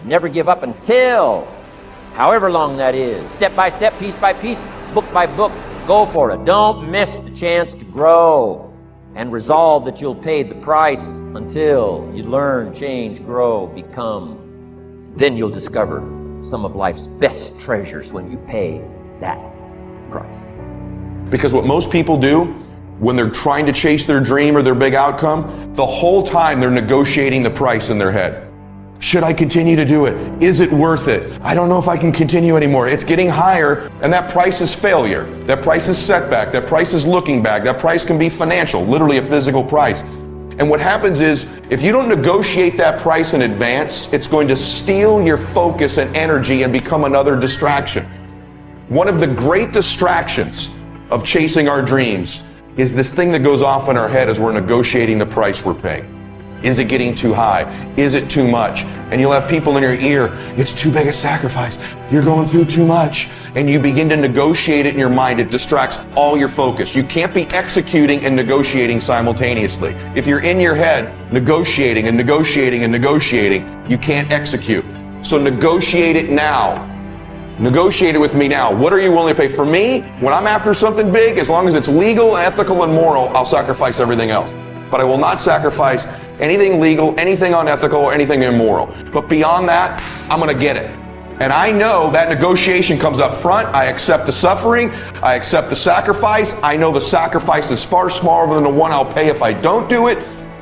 Never give up until, however long that is, step by step, piece by piece, book by book, go for it. Don't miss the chance to grow, and resolve that you'll pay the price until you learn, change, grow, become. Then you'll discover some of life's best treasures when you pay that price. Because what most people do when they're trying to chase their dream or their big outcome, the whole time they're negotiating the price in their head. Should I continue to do it? Is it worth it? I don't know if I can continue anymore. It's getting higher, and that price is failure. That price is setback. That price is looking back. That price can be financial, literally a physical price. And what happens is, if you don't negotiate that price in advance, it's going to steal your focus and energy and become another distraction. One of the great distractions of chasing our dreams is this thing that goes off in our head as we're negotiating the price we're paying. Is it getting too high? Is it too much? And you'll have people in your ear, it's too big a sacrifice. You're going through too much. And you begin to negotiate it in your mind. It distracts all your focus. You can't be executing and negotiating simultaneously. If you're in your head negotiating and negotiating and negotiating, you can't execute. So negotiate it now. Negotiate it with me now. What are you willing to pay? For me, when I'm after something big, as long as it's legal, ethical, and moral, I'll sacrifice everything else. But I will not sacrifice anything legal, anything unethical, or anything immoral. But beyond that, I'm going to get it. And I know that negotiation comes up front. I accept the suffering. I accept the sacrifice. I know the sacrifice is far smaller than the one I'll pay if I don't do it.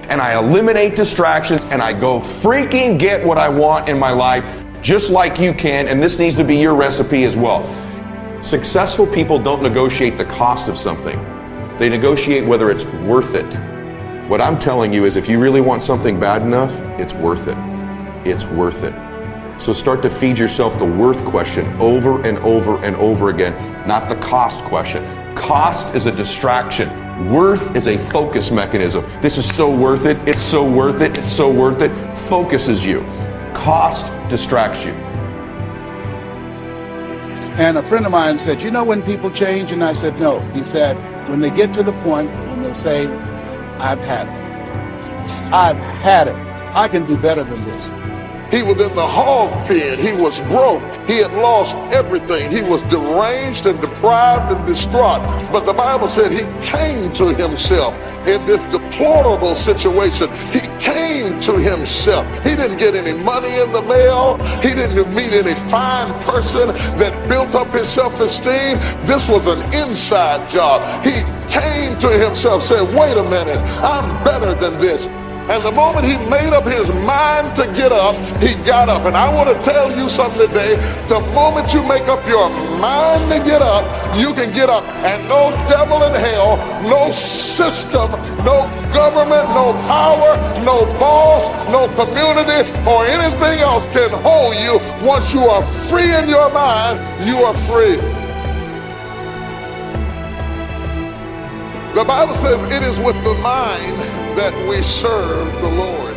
And I eliminate distractions, and I go freaking get what I want in my life, just like you can. And this needs to be your recipe as well. Successful people don't negotiate the cost of something. They negotiate whether it's worth it. What I'm telling you is, if you really want something bad enough, it's worth it. It's worth it. So start to feed yourself the worth question over and over and over again, not the cost question. Cost is a distraction. Worth is a focus mechanism. This is so worth it. It's so worth it. It's so worth it. Focuses you. Cost distracts you. And a friend of mine said, you know when people change? And I said, no. He said, when they get to the point when they say, I've had it. I've had it. I can do better than this. He was in the hog pen. He was broke. He had lost everything. He was deranged and deprived and distraught. But the Bible said he came to himself in this deplorable situation. He came to himself. He didn't get any money in the mail. He didn't meet any fine person that built up his self-esteem. This was an inside job. He came to himself, said, wait a minute, I'm better than this. And the moment he made up his mind to get up, he got up. And I want to tell you something today. The moment you make up your mind to get up, you can get up. And no devil in hell, no system, no government, no power, no boss, no community, or anything else can hold you. Once you are free in your mind, you are free. The Bible says it is with the mind that we serve the Lord.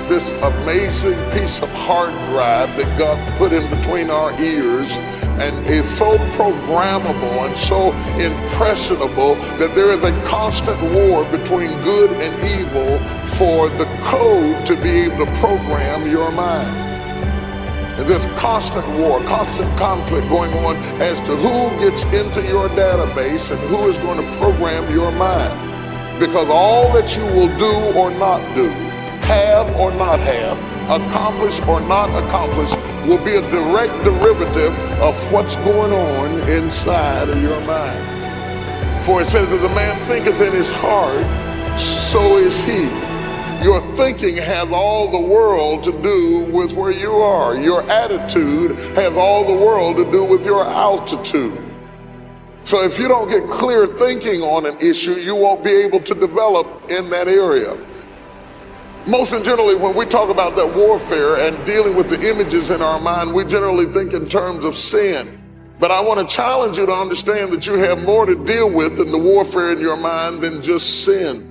This amazing piece of hard drive that God put in between our ears and is so programmable and so impressionable that there is a constant war between good and evil for the code to be able to program your mind. And there's constant war, constant conflict going on as to who gets into your database and who is going to program your mind. Because all that you will do or not do, have or not have, accomplish or not accomplish, will be a direct derivative of what's going on inside of your mind. For it says, as a man thinketh in his heart, so is he. Your thinking has all the world to do with where you are. Your attitude has all the world to do with your altitude. So if you don't get clear thinking on an issue, you won't be able to develop in that area. Most generally, when we talk about that warfare and dealing with the images in our mind, we generally think in terms of sin. But I want to challenge you to understand that you have more to deal with in the warfare in your mind than just sin.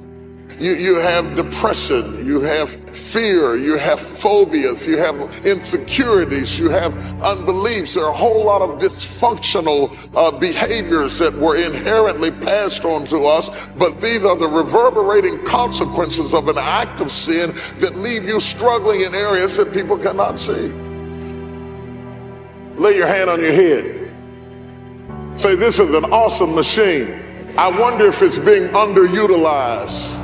You have depression, you have fear, you have phobias, you have insecurities, you have unbeliefs. There are a whole lot of dysfunctional behaviors that were inherently passed on to us, but these are the reverberating consequences of an act of sin that leave you struggling in areas that people cannot see. Lay your hand on your head. Say, this is an awesome machine. I wonder if it's being underutilized.